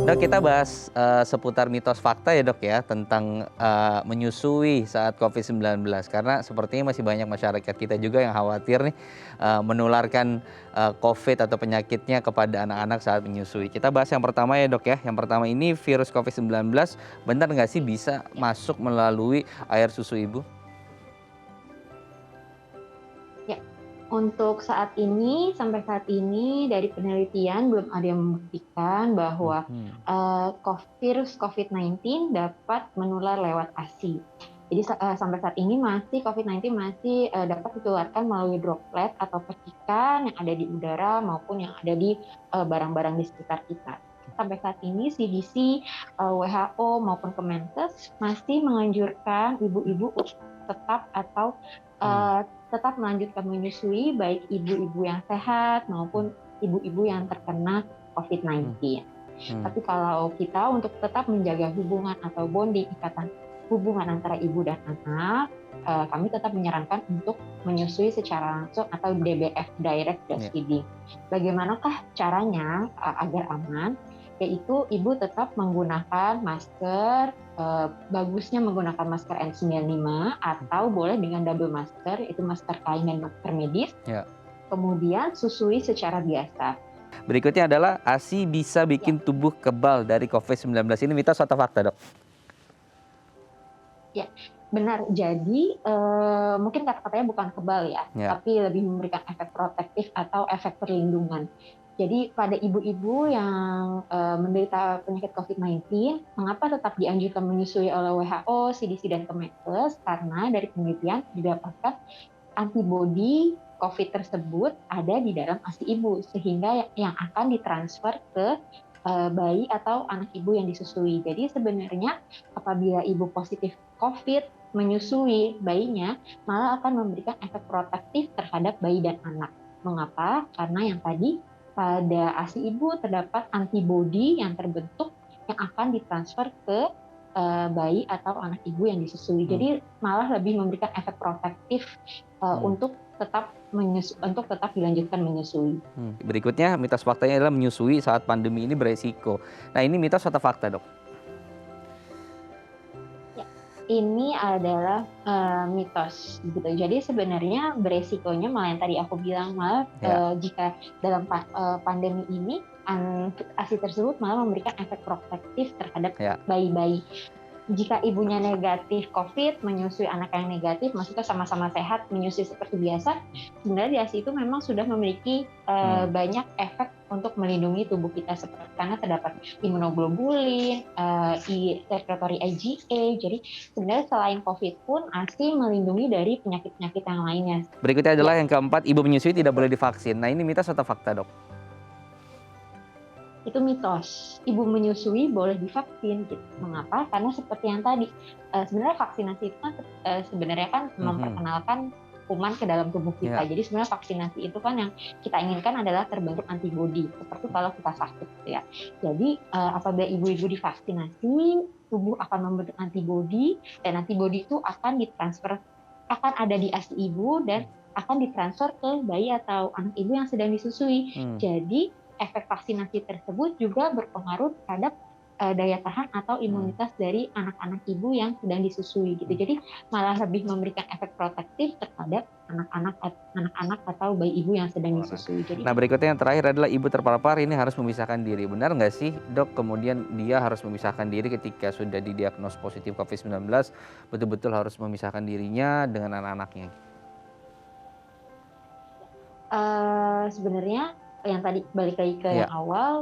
Dok, kita bahas, seputar mitos fakta ya, Dok, ya, tentang, menyusui saat COVID-19. Karena sepertinya masih banyak masyarakat kita juga yang khawatir nih, menularkan, COVID atau penyakitnya kepada anak-anak saat menyusui. Kita bahas yang pertama ya, Dok, ya. Yang pertama ini virus COVID-19 benar nggak sih bisa masuk melalui air susu ibu? Ya, untuk sampai saat ini dari penelitian belum ada yang membuktikan bahwa Mhm, virus COVID-19 dapat menular lewat ASI. Jadi sampai saat ini COVID-19 masih dapat ditularkan melalui droplet atau percikan yang ada di udara maupun yang ada di barang-barang di sekitar kita. Sampai saat ini CDC, WHO maupun Kemenkes masih menganjurkan ibu-ibu untuk mmm, eh, tetap melanjutkan menyusui baik ibu-ibu yang sehat mhm, maupun ibu-ibu yang terkena mmm, COVID-19. mmm, Tapi kalau kita untuk tetap menjaga hubungan atau bonding ikatan hubungan antara ibu dan anak, kami tetap menyarankan untuk menyusui secara langsung atau DBF (direct iya, breastfeeding). Bagaimanakah caranya agar aman? Yaitu ibu tetap menggunakan masker, bagusnya menggunakan masker N95 atau mhm, boleh dengan double masker, yaitu masker kain dan masker medis, iya. kemudian susui secara biasa. Berikutnya adalah ASI bisa Ya, bikin tubuh kebal dari COVID-19. Ini mitos atau fakta, Dok? ya, benar. Jadi, mungkin kata-katanya bukan kebal ya, Ya, tapi lebih memberikan efek protektif atau efek perlindungan. Jadi pada ibu-ibu yang menderita penyakit COVID-19, mengapa tetap dianjurkan menyusui oleh WHO, CDC, dan Kemenkes? Karena dari penelitian didapatkan antibodi COVID tersebut ada di dalam ASI ibu, sehingga yang akan ditransfer ke bayi atau anak ibu yang disusui. Jadi sebenarnya apabila ibu positif COVID menyusui bayinya, malah akan memberikan efek protektif terhadap bayi dan anak. Mengapa? Karena yang tadi pada ASI ibu terdapat antibodi yang terbentuk yang akan ditransfer ke bayi atau anak ibu yang disusui. mmm, Jadi malah lebih memberikan efek protektif mmm, untuk tetap dilanjutkan menyusui. Berikutnya mitos faktanya adalah menyusui saat pandemi ini beresiko. Nah, ini mitos atau fakta, Dok? Ya, ini adalah mitos gitu. Jadi sebenarnya beresikonya malah yang tadi aku bilang, malah Ya, jika dalam pandemi ini ASI tersebut malah memberikan efek protektif terhadap ya. bayi-bayi. Jika ibunya negatif COVID, menyusui anak yang negatif, maksudnya sama-sama sehat, menyusui seperti biasa, sebenarnya di ASI itu memang sudah memiliki Mmm, banyak efek untuk melindungi tubuh kita seperti karena terdapat imunoglobulin, secretory IgA. Jadi sebenarnya selain COVID pun ASI melindungi dari penyakit-penyakit yang lainnya. Berikutnya Ya, adalah yang keempat, ibu menyusui tidak boleh betul. divaksin. Nah, ini mitos atau fakta, Dok? Itu mitos. Ibu menyusui boleh divaksin gitu. Mengapa? Karena seperti yang tadi, sebenarnya vaksinasi itu kan sebenarnya kan Mhm, memperkenalkan kuman ke dalam tubuh kita. iya, Jadi sebenarnya vaksinasi itu kan yang kita inginkan adalah terbentuk antibodi, seperti kalau kita sakit gitu ya. Jadi apabila ibu-ibu divaksinasi, tubuh akan membentuk antibodi dan antibodi itu akan ada di ASI ibu dan akan ditransfer ke bayi atau anak ibu yang sedang disusui. mmm, Jadi efek vaksinasi tersebut juga berpengaruh terhadap daya tahan atau mhm, imunitas dari anak-anak ibu yang sedang disusui gitu. mmm. Jadi malah lebih memberikan efek protektif terhadap anak-anak atau bayi ibu yang sedang Orang. disusui. Jadi Nah, berikutnya yang terakhir adalah ibu terpapar ini harus memisahkan diri. Benar nggak sih, Dok, kemudian dia harus memisahkan diri ketika sudah didiagnos positif COVID-19, betul-betul harus memisahkan dirinya dengan anak-anaknya? sebenarnya yang tadi balik lagi ke yang Iya, awal,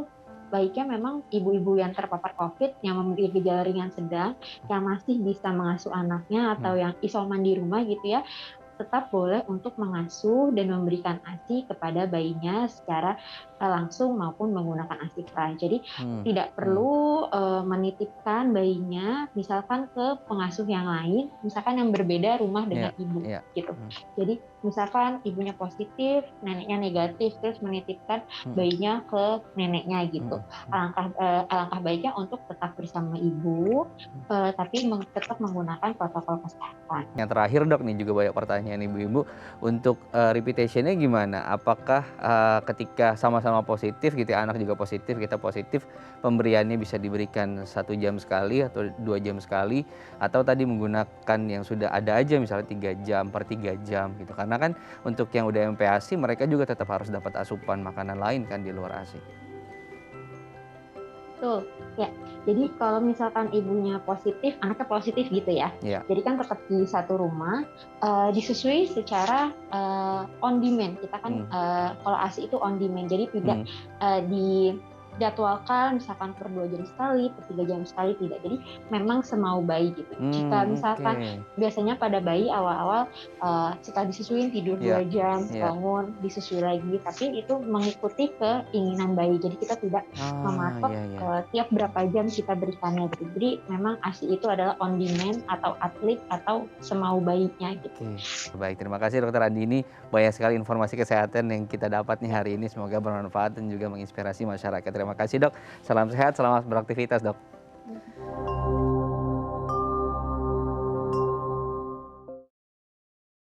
baiknya memang ibu-ibu yang terpapar COVID yang memiliki gejala ringan sedang, yang masih bisa mengasuh anaknya mmm, atau yang isoman di rumah gitu ya, tetap boleh untuk mengasuh dan memberikan ASI kepada bayinya secara langsung maupun menggunakan ASI cry. Jadi mmm, tidak mmm, perlu menitipkan bayinya misalkan ke pengasuh yang lain, misalkan yang berbeda rumah iya, dengan ibu iya, gitu. mmm, Jadi misalkan ibunya positif, neneknya negatif, terus menitipkan Mhm, bayinya ke neneknya gitu. mhm, Alangkah baiknya untuk tetap bersama ibu, mhm. tapi tetap menggunakan protokol kesehatan. Yang terakhir Dok nih juga banyak pertanyaan ibu-ibu, untuk, repetition-nya gimana? Apakah, ketika sama-sama positif gitu ya, anak juga positif, kita positif, pemberiannya bisa diberikan 1 jam sekali atau 2 jam sekali, atau tadi menggunakan yang sudah ada aja misalnya 3 jam, per 3 jam gitu? Karena kan untuk yang udah MPASI mereka juga tetap harus dapat asupan makanan lain kan di luar ASI. Betul, ya. Jadi kalau misalkan ibunya positif, anaknya positif gitu ya. Iya, Jadi kan tetap di satu rumah, disusui secara on demand. Kita kan mhm, kalau ASI itu on demand, jadi tidak mhm, dijadwalkan misalkan per 2 jam sekali, per 3 jam sekali, tidak. Jadi memang semau bayi gitu. Jika oke, misalkan biasanya pada bayi awal-awal setelah disusuin tidur iya, 2 jam, iya. bangun, disusui lagi, tapi itu mengikuti keinginan bayi. Jadi kita tidak Ah, mematok iya, iya. tiap berapa jam kita berikannya gitu. Jadi memang ASI itu adalah on demand atau atlet atau semau bayinya gitu. Oke, baik, terima kasih Dokter Andini. Banyak sekali informasi kesehatan yang kita dapat nih Ya. hari ini. Semoga bermanfaat dan juga menginspirasi masyarakat. Terima kasih Dok. Salam sehat, selamat beraktivitas Dok.